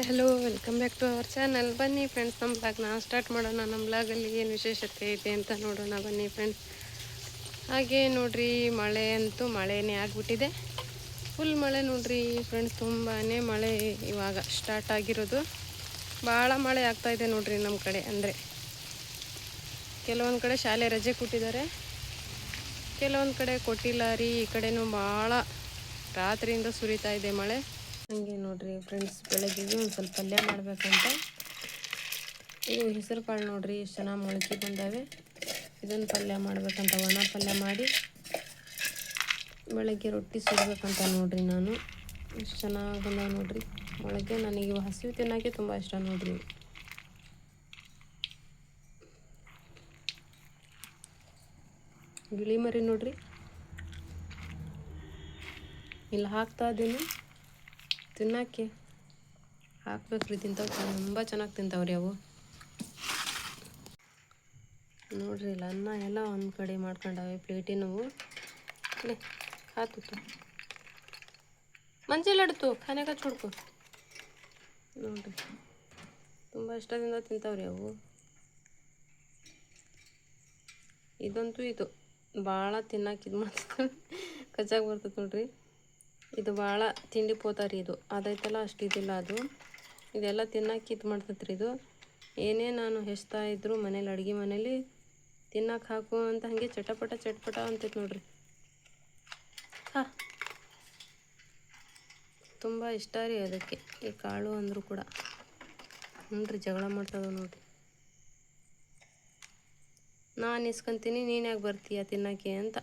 Hello, welcome back to our channel. ಬನ್ನಿ friends, ನಮ್ಮ ಬ್ಲಾಗ್ನ ಸ್ಟಾರ್ಟ್ ಮಾಡೋಣ. ನಮ್ಮ ಬ್ಲಾಗಲ್ಲಿ ಏನು ವಿಶೇಷತೆ ಐತೆ ಅಂತ ನೋಡೋಣ ಬನ್ನಿ ಫ್ರೆಂಡ್ಸ್. ಹಾಗೆ ನೋಡ್ರಿ, ಮಳೆ ಅಂತೂ ಮಳೆನೇ ಆಗಿಬಿಟ್ಟಿದೆ. ಫುಲ್ ಮಳೆ ನೋಡ್ರಿ ಫ್ರೆಂಡ್ಸ್, ತುಂಬಾ ಮಳೆ ಇವಾಗ ಸ್ಟಾರ್ಟ್ ಆಗಿರೋದು. ಭಾಳ ಮಳೆ ಆಗ್ತಾಯಿದೆ ನೋಡ್ರಿ ನಮ್ಮ ಕಡೆ. ಅಂದರೆ ಕೆಲವೊಂದು ಕಡೆ ಶಾಲೆ ರಜೆ ಕೊಟ್ಟಿದ್ದಾರೆ, ಕೆಲವೊಂದು ಕಡೆ ಕೊಟ್ಟಿಲ್ಲ ರೀ. ಈ ಕಡೆನೂ ಭಾಳ ರಾತ್ರಿಯಿಂದ ಸುರಿತಾ ಇದೆ ಮಳೆ. ಹಂಗೆ ನೋಡ್ರಿ ಫ್ರೆಂಡ್ಸ್, ಬೆಳಗ್ಗೆಗೆ ಒಂದು ಸ್ವಲ್ಪ ಪಲ್ಯ ಮಾಡಬೇಕಂತ. ಇವು ಹೆಸರು ಕಾಳು ನೋಡ್ರಿ ಎಷ್ಟು ಚೆನ್ನಾಗಿ ಮೊಳಕೆ ಬಂದಾವೆ. ಇದನ್ನು ಪಲ್ಯ ಮಾಡಬೇಕಂತ, ಒಣ ಪಲ್ಯ ಮಾಡಿ ಬೆಳಗ್ಗೆ ರೊಟ್ಟಿ ಸುಡಬೇಕಂತ ನೋಡ್ರಿ. ನಾನು ಎಷ್ಟು ಚೆನ್ನಾಗಿ ಬಂದಾವೆ ನೋಡ್ರಿ ಮೊಳಕೆ. ನನಗೆ ಹಸಿವು ತಿನ್ನೋಕ್ಕೆ ತುಂಬ ಇಷ್ಟ ನೋಡ್ರಿ. ಗಿಳಿ ಮರಿ ನೋಡ್ರಿ ಇಲ್ಲಿ ಹಾಕ್ತಾ ಇದ್ದೀನಿ ತಿನ್ನೋಕ್ಕೆ. ಹಾಕ್ಬೇಕ್ರಿ, ತಿಂತಾವೆ, ತುಂಬ ಚೆನ್ನಾಗಿ ತಿಂತಾವ್ರಿ ಅವು. ನೋಡ್ರಿ ಇಲ್ಲ, ಅನ್ನ ಎಲ್ಲ ಒಂದು ಕಡೆ ಮಾಡ್ಕೊಂಡವೆ ಪ್ಲೇಟಿನವು. ಹಾತು ಮಂಚೆಲ್ಲಾಡ್ತು ಖಾನೆ ಕಚ್ಕೊಡ್ಕು. ನೋಡ್ರಿ ತುಂಬ ಇಷ್ಟದಿಂದ ತಿಂತಾವ್ರಿ ಅವು. ಇದಂತೂ ಇದು ಭಾಳ ತಿನ್ನಕ್ಕೆ ಇದು ಮಾಡ್ತಾರೆ, ಕಚ್ಚಾಗಿ ಬರ್ತದೆ ನೋಡ್ರಿ. ಇದು ಭಾಳ ತಿಂಡಿ ಪೋತಾರಿ ಇದು. ಅದೈತಲ್ಲ ಅಷ್ಟು ಇದಿಲ್ಲ ಅದು. ಇದೆಲ್ಲ ತಿನ್ನಕ್ಕೆ ಇದು ಮಾಡ್ತೈತ್ರಿ ಇದು. ಏನೇ ನಾನು ಹೆಚ್ತಾ ಇದ್ರು ಮನೇಲಿ, ಅಡುಗೆ ಮನೇಲಿ ತಿನ್ನಕ್ಕೆ ಹಾಕು ಅಂತ ಹಾಗೆ ಚಟಪಟ ಅಂತೈತೆ ನೋಡ್ರಿ. ತುಂಬ ಇಷ್ಟ ರೀ ಅದಕ್ಕೆ ಈ ಕಾಳು ಅಂದರೂ ಕೂಡ. ನೋಡ್ರಿ ಜಗಳ ಮಾಡ್ತದ ನೋಡ್ರಿ. ನಾನು ಇಸ್ಕೊಂತೀನಿ, ನೀನು ಯಾಕೆ ಬರ್ತೀಯ ತಿನ್ನೋಕ್ಕೆ ಅಂತ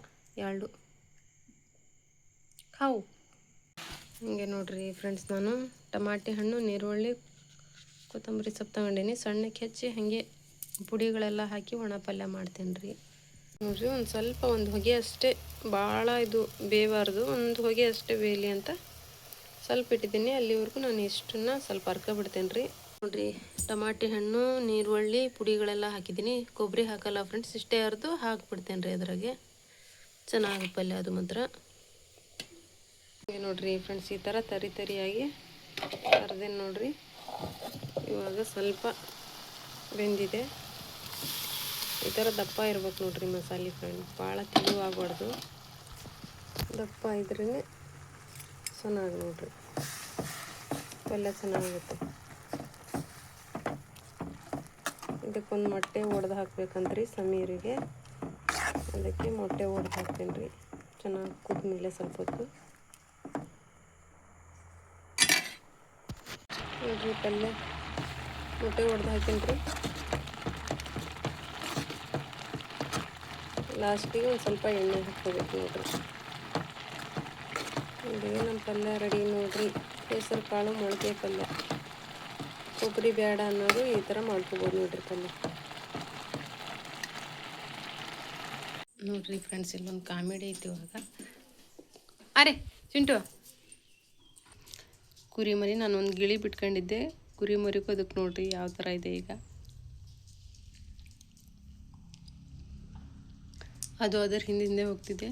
ಎರಡು ಕಾವು. ಹಿಂಗೆ ನೋಡ್ರಿ ಫ್ರೆಂಡ್ಸ್, ನಾನು ಟಮಾಟಿ ಹಣ್ಣು, ನೀರುಳ್ಳಿ, ಕೊತ್ತಂಬರಿ ಸೊಪ್ಪು ತಗೊಂಡೀನಿ. ಸಣ್ಣಕ್ಕೆ ಹೆಚ್ಚಿ ಹಾಗೆ ಪುಡಿಗಳೆಲ್ಲ ಹಾಕಿ ಒಣ ಪಲ್ಯ ಮಾಡ್ತೇನೆ ರೀ. ನೋಡ್ರಿ ಒಂದು ಸ್ವಲ್ಪ ಒಂದು ಹೊಗೆ ಅಷ್ಟೇ, ಭಾಳ ಇದು ಬೇಯಬಾರ್ದು, ಒಂದು ಹೊಗೆ ಅಷ್ಟೇ ಬೇಯಲಿ ಅಂತ ಸ್ವಲ್ಪ ಇಟ್ಟಿದ್ದೀನಿ. ಅಲ್ಲಿವರೆಗೂ ನಾನು ಇಷ್ಟನ್ನು ಸ್ವಲ್ಪ ಬಿಡ್ತೇನೆ ರೀ. ನೋಡ್ರಿ ಟಮಾಟಿ ಹಣ್ಣು, ನೀರುಳ್ಳಿ, ಪುಡಿಗಳೆಲ್ಲ ಹಾಕಿದ್ದೀನಿ. ಕೊಬ್ಬರಿ ಹಾಕಲ್ಲ ಫ್ರೆಂಡ್ಸ್, ಇಷ್ಟೇ ಅರ್ದು ಹಾಕ್ಬಿಡ್ತೇನೆ ರೀ ಅದ್ರಾಗೆ. ಚೆನ್ನಾಗಿ ಪಲ್ಯ ಅದು ಮಾತ್ರ. ನೋಡ್ರಿ ಫ್ರೆಂಡ್ಸ್, ಈ ಥರ ತರಿಯಾಗಿ ಅರ್ದೇನು ನೋಡ್ರಿ. ಇವಾಗ ಸ್ವಲ್ಪ ಬೆಂದಿದೆ. ಈ ಥರ ದಪ್ಪ ಇರ್ಬೇಕು ನೋಡ್ರಿ ಮಸಾಲೆ ಫ್ರೆಂಡ್ಸ್, ಭಾಳ ತೆಳುವಾಗಬಾರ್ದು. ದಪ್ಪ ಇದ್ರೇ ಚೆನ್ನಾಗಿ ನೋಡ್ರಿ ಪಲ್ಯ ಚೆನ್ನಾಗುತ್ತೆ. ಇದಕ್ಕೊಂದು ಮೊಟ್ಟೆ ಒಡೆದು ಹಾಕ್ಬೇಕಂತ್ರಿ ಸಮೀರಿಗೆ. ಅದಕ್ಕೆ ಮೊಟ್ಟೆ ಒಡೆದು ಹಾಕ್ತೇನೆ ರೀ. ಚೆನ್ನಾಗಿ ಕುದ್ಮೇಲೆ ಸ್ವಲ್ಪ ಹೊತ್ತು ನೋಡ್ರಿ ಪಲ್ಯ ಮೊಟ್ಟೆ ಒಡೆದು ಹಾಕೀನಿ ರೀ. ಲಾಸ್ಟಿಗೆ ಒಂದು ಸ್ವಲ್ಪ ಎಣ್ಣೆ ಹಾಕ್ಕೋಬೇಕು ನೋಡ್ರಿ. ಇದೇ ನಮ್ಮ ಪಲ್ಯ ರೆಡಿ ನೋಡ್ರಿ. ಹೆಸರು ಕಾಳು ಮೊಳಕೆ ಪಲ್ಯ. ಕೊಬ್ಬರಿ ಬೇಡ ಅನ್ನೋರು ಈ ಥರ ಮಾಡ್ಕೋಬೋದು ನೋಡ್ರಿ ಪಲ್ಯ. ನೋಡ್ರಿ ಫ್ರೆಂಡ್ಸ್, ಇಲ್ಲೊಂದು ಕಾಮಿಡಿ ಐತಿ ಇವಾಗ. ಅರೆ ಚಿಂಟು, ಕುರಿಮರಿ ನಾನು ಒಂದು ಗಿಳಿ ಬಿಟ್ಕೊಂಡಿದ್ದೆ. ಕುರಿಮರಿಗೂ ಅದಕ್ಕೆ ನೋಡ್ರಿ ಯಾವ ಥರ ಇದೆ ಈಗ. ಅದು ಅದರ ಹಿಂದೆ ಹೋಗ್ತಿದೆ.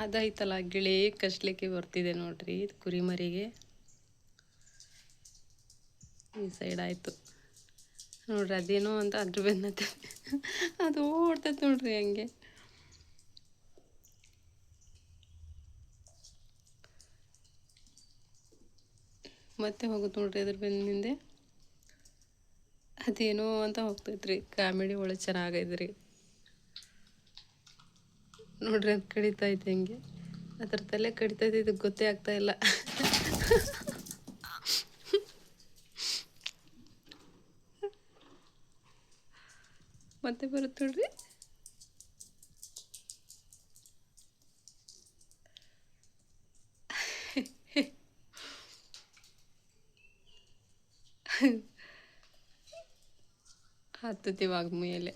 ಅದೈತಲ್ಲ ಗಿಳಿ ಕಚ್ಲಿಕ್ಕೆ ಬರ್ತಿದೆ ನೋಡ್ರಿ ಕುರಿಮರಿಗೆ. ಈ ಸೈಡ್ ಆಯಿತು ನೋಡ್ರಿ, ಅದೇನೋ ಅಂತ ಅದ್ರ ಬೆನ್ನತ್ತೆ. ಅದು ಓಡ್ತೈತೆ ನೋಡ್ರಿ ಹಂಗೆ. ಮತ್ತೆ ಹೋಗುತ್ತೆ ನೋಡ್ರಿ ಅದ್ರ ಬೆನ್ನಿಂದೆ. ಅದೇನೋ ಅಂತ ಹೋಗ್ತೈತ್ರಿ. ಕಾಮಿಡಿ ಒಳಗೆ ಚೆನ್ನಾಗೈತ್ರಿ ನೋಡ್ರಿ. ಅದು ಕಡಿತೈತೆ ಹಂಗೆ, ಅದ್ರ ತಲೆ ಕಡಿತೈತೆ, ಇದಕ್ಕೆ ಗೊತ್ತೇ ಆಗ್ತಾ ಇಲ್ಲ. ಮತ್ತೆ ಬರುತ್ತೆ ನೋಡ್ರಿ. ಹತ್ತುತ್ತಿವಾಗ ಮೇಲೆ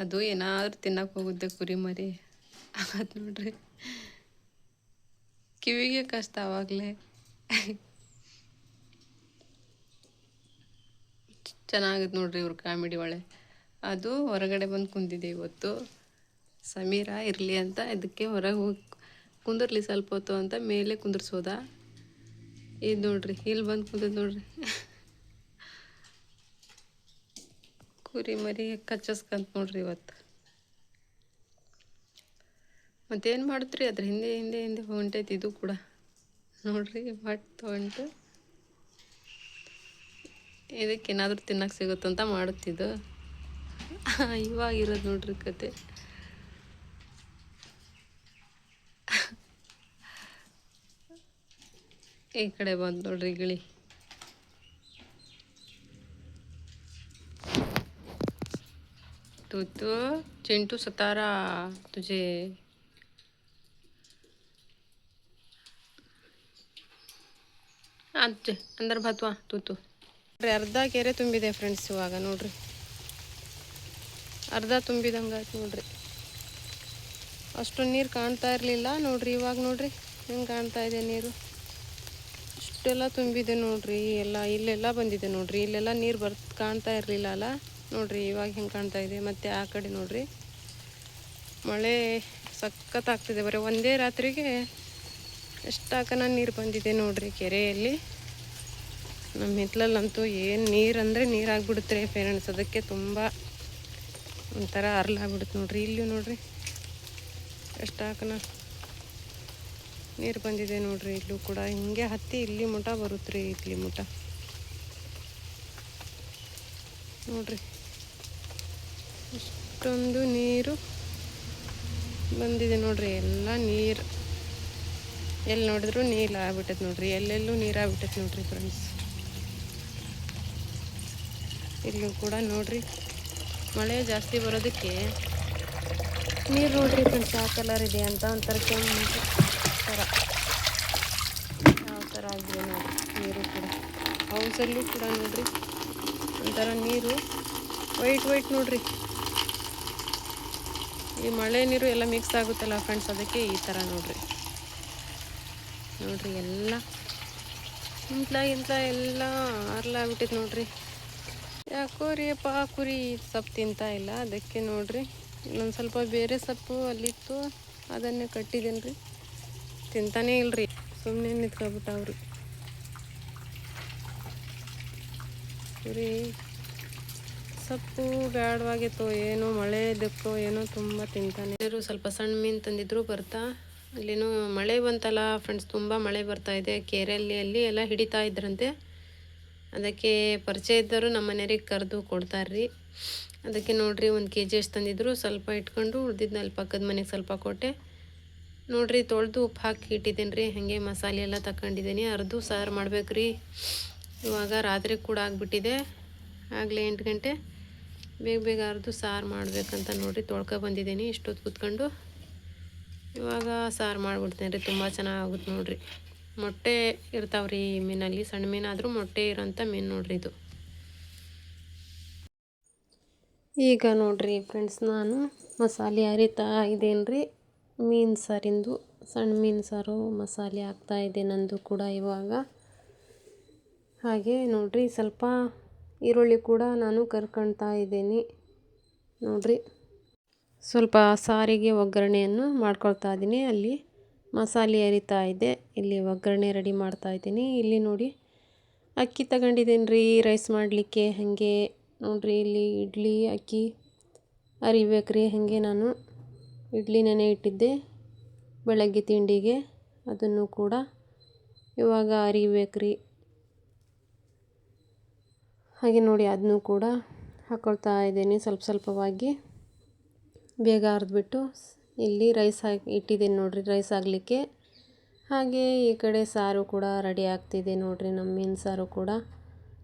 ಅದು ಏನಾದ್ರು ತಿನ್ನಕ್ಕೆ ಹೋಗುತ್ತೆ ಕುರಿಮರಿ. ಅದು ನೋಡ್ರಿ ಕಿವಿಗೆ ಕಷ್ಟ ಆವಾಗಲೇ. ಚೆನ್ನಾಗಿತ್ತು ನೋಡ್ರಿ ಇವ್ರ ಕಾಮಿಡಿ ಒಳ್ಳೆ. ಅದು ಹೊರಗಡೆ ಬಂದು ಕುಂತಿದೆ ಇವತ್ತು. ಸಮೀರ ಇರಲಿ ಅಂತ ಇದಕ್ಕೆ ಹೊರಗೆ ಹೋಗಿ ಕುಂದರ್ಲಿ ಸ್ವಲ್ಪ ಹೊತ್ತು ಅಂತ ಮೇಲೆ ಕುಂದರ್ಸೋದ. ಇದು ನೋಡ್ರಿ ಇಲ್ಲಿ ಬಂದು ಕುಂತದ ನೋಡ್ರಿ. ಕುರಿ ಮರಿ ಕಚ್ಚಸ್ಕಂತ ನೋಡ್ರಿ ಇವತ್ತು. ಮತ್ತೇನು ಮಾಡುತ್ರಿ, ಅದ್ರ ಹಿಂದೆ ಹಿಂದೆ ಹಿಂದೆ ಹೊಂಟೈತಿ ಇದು ಕೂಡ ನೋಡ್ರಿ. ಬಟ್ ಹೊಂಟು ಇದಕ್ಕೇನಾದರೂ ತಿನ್ನಕ್ಕೆ ಸಿಗುತ್ತಂತ ಮಾಡುತ್ತಿದ್ದು. ಇವಾಗಿರೋದು ನೋಡ್ರಿ ಕತೆ. ಈ ಕಡೆ ಬಂದು ನೋಡ್ರಿ ಗಿಳಿ. तू चिंटू सतारा तुझे. अंदर भातवा तू ಅರ್ಧ ಕೆರೆ ತುಂಬಿದೆ ಫ್ರೆಂಡ್ಸ್. ಇವಾಗ ನೋಡ್ರಿ ಅರ್ಧ ತುಂಬಿದಂಗಾಯ್ತು ನೋಡ್ರಿ. ಅಷ್ಟು ನೀರು ಕಾಣ್ತಾ ಇರಲಿಲ್ಲ ನೋಡ್ರಿ. ಇವಾಗ ನೋಡ್ರಿ ಹೆಂಗೆ ಕಾಣ್ತಾ ಇದೆ ನೀರು. ಇಷ್ಟೆಲ್ಲ ತುಂಬಿದೆ ನೋಡ್ರಿ. ಎಲ್ಲ ಇಲ್ಲೆಲ್ಲ ಬಂದಿದೆ ನೋಡ್ರಿ. ಇಲ್ಲೆಲ್ಲ ನೀರು ಕಾಣ್ತಾ ಇರಲಿಲ್ಲ ಅಲ್ಲ ನೋಡ್ರಿ. ಇವಾಗ ಹೆಂಗೆ ಕಾಣ್ತಾ ಇದೆ. ಮತ್ತು ಆ ಕಡೆ ನೋಡ್ರಿ ಮಳೆ ಸಖತ್ತಾಗ್ತಿದೆ. ಬರೀ ಒಂದೇ ರಾತ್ರಿಗೆ ಎಷ್ಟಾಕನ ನೀರು ಬಂದಿದೆ ನೋಡ್ರಿ ಕೆರೆಯಲ್ಲಿ. ನಮ್ಮ ಹಿತ್ಲಲ್ಲಂತೂ ಏನು ನೀರು ಅಂದರೆ ನೀರಾಗ್ಬಿಡುತ್ತೆ ಫ್ರೆಂಡ್ಸ್. ಅದಕ್ಕೆ ತುಂಬ ಒಂಥರ ಅರ್ಲಾಗ್ಬಿಡುತ್ತೆ ನೋಡ್ರಿ. ಇಲ್ಲಿ ನೋಡ್ರಿ ಎಷ್ಟಾಕನ ನೀರು ಬಂದಿದೆ ನೋಡ್ರಿ. ಇಲ್ಲೂ ಕೂಡ ಹಿಂಗೆ ಹತ್ತಿ ಇಲ್ಲಿ ಮುಟ ಬರುತ್ತೆ ರೀ. ಇಲ್ಲಿ ಮುಟ ನೋಡ್ರಿ ಇಷ್ಟೊಂದು ನೀರು ಬಂದಿದೆ ನೋಡ್ರಿ. ಎಲ್ಲ ನೀರು ಎಲ್ಲಿ ನೋಡಿದ್ರು ನೀರು ಆಗ್ಬಿಟ್ಟೈತೆ ನೋಡ್ರಿ. ಎಲ್ಲೆಲ್ಲೂ ನೀರು ಆಗ್ಬಿಟ್ಟೈತೆ ನೋಡ್ರಿ ಫ್ರೆಂಡ್ಸ್. ಇಲ್ಲೂ ಕೂಡ ನೋಡ್ರಿ ಮಳೆ ಜಾಸ್ತಿ ಬರೋದಕ್ಕೆ ನೀರು ನೋಡ್ರಿ ಫ್ರೆಂಡ್ಸ್ ಯಾವ ಕಲರ್ ಇದೆ ಅಂತ. ಒಂಥರ ಕೆಂಪು ಥರ ಯಾವ ಥರ ಆಗಿದೆ ನೋಡ್ರಿ ನೀರು ಕೂಡ. ಹೌಸಲ್ಲೂ ಕೂಡ ನೋಡ್ರಿ ಒಂಥರ ನೀರು ವೈಟ್ ನೋಡ್ರಿ. ಈ ಮಳೆ ನೀರು ಎಲ್ಲ ಮಿಕ್ಸ್ ಆಗುತ್ತಲ್ಲ ಫ್ರೆಂಡ್ಸ್, ಅದಕ್ಕೆ ಈ ಥರ ನೋಡ್ರಿ. ಎಲ್ಲ ಇಂಟ್ಲ ಎಲ್ಲ ಅರ್ಲಾಗ್ಬಿಟ್ಟೈತೆ ನೋಡ್ರಿ. ಯಾಕೋ ರೀಪ್ಪ ಕುರಿ ಸೊಪ್ಪು ತಿಂತಾ ಇಲ್ಲ. ಅದಕ್ಕೆ ನೋಡ್ರಿ ಇನ್ನೊಂದು ಸ್ವಲ್ಪ ಬೇರೆ ಸೊಪ್ಪು ಅಲ್ಲಿತ್ತು, ಅದನ್ನೇ ಕಟ್ಟಿದ್ದೇನೆ ರೀ. ತಿಂತಾನೇ ಇಲ್ರಿ, ಸುಮ್ಮನೆ ನಿಂತ್ಕೊಬಿಟ್ಟವ್ರಿ ಕುರಿ. ಸೊಪ್ಪು ಬೇಡವಾಗಿತ್ತು, ಏನೋ ಮಳೆ ಇದಕ್ಕೋ ಏನೋ ತುಂಬ ತಿಂತಾನೆ. ಸ್ವಲ್ಪ ಸಣ್ಣ ಮೀನು ತಂದಿದ್ರು ಬರ್ತಾ. ಅಲ್ಲಿನೂ ಮಳೆ ಬಂತಲ್ಲ ಫ್ರೆಂಡ್ಸ್, ತುಂಬ ಮಳೆ ಬರ್ತಾ ಇದೆ ಕೆರೆಯಲ್ಲಿ. ಅಲ್ಲಿ ಎಲ್ಲ ಹಿಡಿತಾ ಇದ್ರಂತೆ. ಅದಕ್ಕೆ ಪರಿಚಯ ಇದ್ದರು ನಮ್ಮ ಮನೆಯವ್ರಿಗೆ ಕರೆದು ಕೊಡ್ತಾರ್ರಿ. ಅದಕ್ಕೆ ನೋಡ್ರಿ 1 kg ಅಷ್ಟು ತಂದಿದ್ರು. ಸ್ವಲ್ಪ ಇಟ್ಕೊಂಡು ಉಳ್ದಿದ್ನಲ್ಲಿ ಪಕ್ಕದ ಮನೆಗೆ ಸ್ವಲ್ಪ ಕೊಟ್ಟೆ ನೋಡ್ರಿ. ತೊಳೆದು ಉಪ್ಪು ಹಾಕಿ ಇಟ್ಟಿದ್ದೇನೆ ರೀ. ಹಾಗೆ ಮಸಾಲೆ ಎಲ್ಲ ತಗೊಂಡಿದ್ದೀನಿ. ಅರ್ದು ಸಾರು ಮಾಡ್ಬೇಕ್ರಿ. ಇವಾಗ ರಾತ್ರಿ ಕೂಡ ಆಗಿಬಿಟ್ಟಿದೆ. ಆಗಲೇ 8 ಗಂಟೆ. ಬೇಗ ಅರ್ದು ಸಾರು ಮಾಡ್ಬೇಕಂತ ನೋಡ್ರಿ ಬಂದಿದ್ದೀನಿ. ಇಷ್ಟೊತ್ತು ಕೂತ್ಕೊಂಡು ಇವಾಗ ಸಾರು ಮಾಡಿಬಿಡ್ತೇನೆ ರೀ. ತುಂಬ ಚೆನ್ನಾಗುತ್ತೆ ನೋಡ್ರಿ. ಮೊಟ್ಟೆ ಇರ್ತಾವ್ರಿ ಈ ಮೀನಲ್ಲಿ. ಸಣ್ಣ ಮೀನಾದರೂ ಮೊಟ್ಟೆ ಇರೋಂಥ ಮೀನು ನೋಡ್ರಿ ಇದು. ಈಗ ನೋಡ್ರಿ ಫ್ರೆಂಡ್ಸ್ ನಾನು ಮಸಾಲೆ ಅರಿತಾ ಇದ್ದೇನೆ ರೀ. ಮೀನು ಸಾರಿಂದು ಸಣ್ಣ ಮೀನು ಸಾರು ಮಸಾಲೆ ಹಾಕ್ತಾ ಇದೆ ನಂದು ಕೂಡ ಇವಾಗ. ಹಾಗೆ ನೋಡ್ರಿ ಸ್ವಲ್ಪ ಈರುಳ್ಳಿ ಕೂಡ ನಾನು ಕರ್ಕೊಳ್ತಾ ಇದ್ದೀನಿ ನೋಡ್ರಿ. ಸ್ವಲ್ಪ ಸಾರಿಗೆ ಒಗ್ಗರಣೆಯನ್ನು ಮಾಡ್ಕೊಳ್ತಾ ಇದ್ದೀನಿ. ಅಲ್ಲಿ ಮಸಾಲೆ ಅರಿತಾ ಇದ್ದೆ, ಇಲ್ಲಿ ಒಗ್ಗರಣೆ ರೆಡಿ ಮಾಡ್ತಾ ಇದ್ದೀನಿ. ಇಲ್ಲಿ ನೋಡಿ ಅಕ್ಕಿ ತಗೊಂಡಿದ್ದೀನಿ ರೀ ರೈಸ್ ಮಾಡಲಿಕ್ಕೆ. ಹಾಗೆ ನೋಡ್ರಿ ಇಲ್ಲಿ ಇಡ್ಲಿ ಅಕ್ಕಿ ಅರಿಬೇಕ್ರಿ. ಹಾಗೆ ನಾನು ಇಡ್ಲಿ ನೆನೆ ಇಟ್ಟಿದ್ದೆ ಬೆಳಗ್ಗೆ ತಿಂಡಿಗೆ, ಅದನ್ನು ಕೂಡ ಇವಾಗ ಅರಿಬೇಕ್ರಿ. ಹಾಗೆ ನೋಡಿ ಅದನ್ನು ಕೂಡ ಹಾಕ್ಕೊಳ್ತಾ ಇದ್ದೀನಿ ಸ್ವಲ್ಪವಾಗಿ. ಬೇಗ ಅರ್ದ್ಬಿಟ್ಟು ಇಲ್ಲಿ ರೈಸ್ ಹಾಕಿ ಇಟ್ಟಿದ್ದೀನಿ ನೋಡ್ರಿ, ರೈಸ್ ಆಗಲಿಕ್ಕೆ. ಹಾಗೆ ಈ ಕಡೆ ಸಾರು ಕೂಡ ರೆಡಿ ಆಗ್ತಿದೆ ನೋಡ್ರಿ. ನಮ್ಮ ಮೀನು ಸಾರು ಕೂಡ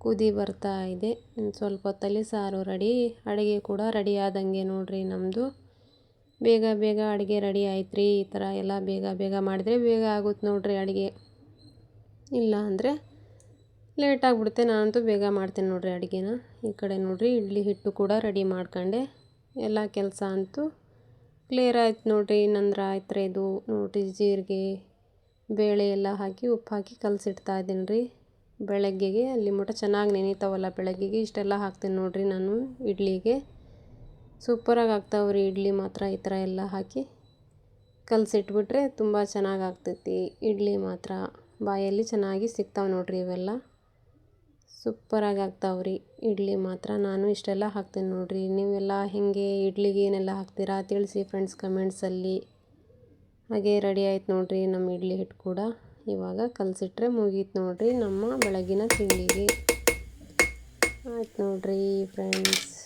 ಕುದಿ ಬರ್ತಾ ಇದೆ. ಇನ್ನು ಸ್ವಲ್ಪ ಹೊತ್ತಲ್ಲಿ ಸಾರು ರೆಡಿ, ಅಡುಗೆ ಕೂಡ ರೆಡಿ ಆದಂಗೆ ನೋಡ್ರಿ ನಮ್ಮದು. ಬೇಗ ಅಡುಗೆ ರೆಡಿ ಆಯ್ತು ರೀ. ಈ ಥರ ಎಲ್ಲ ಬೇಗ ಮಾಡಿದರೆ ಬೇಗ ಆಗುತ್ತೆ ನೋಡ್ರಿ ಅಡುಗೆ. ಇಲ್ಲ ಅಂದರೆ ಲೇಟ್ ಆಗಿಬಿಡುತ್ತೆ. ನಾನಂತೂ ಬೇಗ ಮಾಡ್ತೇನೆ ನೋಡ್ರಿ ಅಡುಗೆನ. ಈ ಕಡೆ ನೋಡ್ರಿ ಇಡ್ಲಿ ಹಿಟ್ಟು ಕೂಡ ರೆಡಿ ಮಾಡ್ಕೊಂಡೆ. ಎಲ್ಲ ಕೆಲಸ ಅಂತೂ ಕ್ಲಿಯರ್ ಆಯ್ತು ನೋಡ್ರಿ. ನಂತರ ಆಯ್ತು ರೀ ಇದು ನೋಡ್ರಿ. ಜೀರಿಗೆ ಬೇಳೆ ಎಲ್ಲ ಹಾಕಿ ಉಪ್ಪು ಹಾಕಿ ಕಲಸಿಡ್ತಾ ಇದ್ದೀನಿ ರೀ. ಬೆಳಗ್ಗೆಗೆ ಅಲ್ಲಿ ಮಟ ಚೆನ್ನಾಗಿ ನೆನೀತಾವಲ್ಲ ಬೆಳಗ್ಗೆಗೆ ಇಷ್ಟೆಲ್ಲ ಹಾಕ್ತೀನಿ ನೋಡ್ರಿ ನಾನು ಇಡ್ಲಿಗೆ. ಸೂಪರಾಗಿ ಆಗ್ತಾವ್ರಿ ಇಡ್ಲಿ ಮಾತ್ರ ಈ ಥರ ಎಲ್ಲ ಹಾಕಿ ಕಲಸಿಟ್ಬಿಟ್ರೆ ತುಂಬ ಚೆನ್ನಾಗಿ ಆಗ್ತೈತಿ ಇಡ್ಲಿ ಮಾತ್ರ. ಬಾಯಲ್ಲಿ ಚೆನ್ನಾಗಿ ಸಿಗ್ತಾವೆ ನೋಡಿರಿ ಇವೆಲ್ಲ. ಸೂಪರಾಗಿ ಆಗ್ತಾವ್ರಿ ಇಡ್ಲಿ ಮಾತ್ರ. ನಾನು ಇಷ್ಟೆಲ್ಲ ಹಾಕ್ತೀನಿ ನೋಡಿರಿ. ನೀವೆಲ್ಲ ಹೇಗೆ ಇಡ್ಲಿಗೆ ಏನೆಲ್ಲ ಹಾಕ್ತೀರಾ ತಿಳಿಸಿ ಫ್ರೆಂಡ್ಸ್ ಕಮೆಂಟ್ಸಲ್ಲಿ. ಹಾಗೆ ರೆಡಿ ಆಯ್ತು ನೋಡಿರಿ ನಮ್ಮ ಇಡ್ಲಿ ಹಿಟ್ಟು ಕೂಡ. ಇವಾಗ ಕಲಸಿಟ್ರೆ ಮುಗೀತು ನೋಡಿರಿ ನಮ್ಮ ಬೆಳಗಿನ ತಿಂಡಿಗೆ. ಆಯ್ತು ನೋಡಿರಿ ಫ್ರೆಂಡ್ಸ್.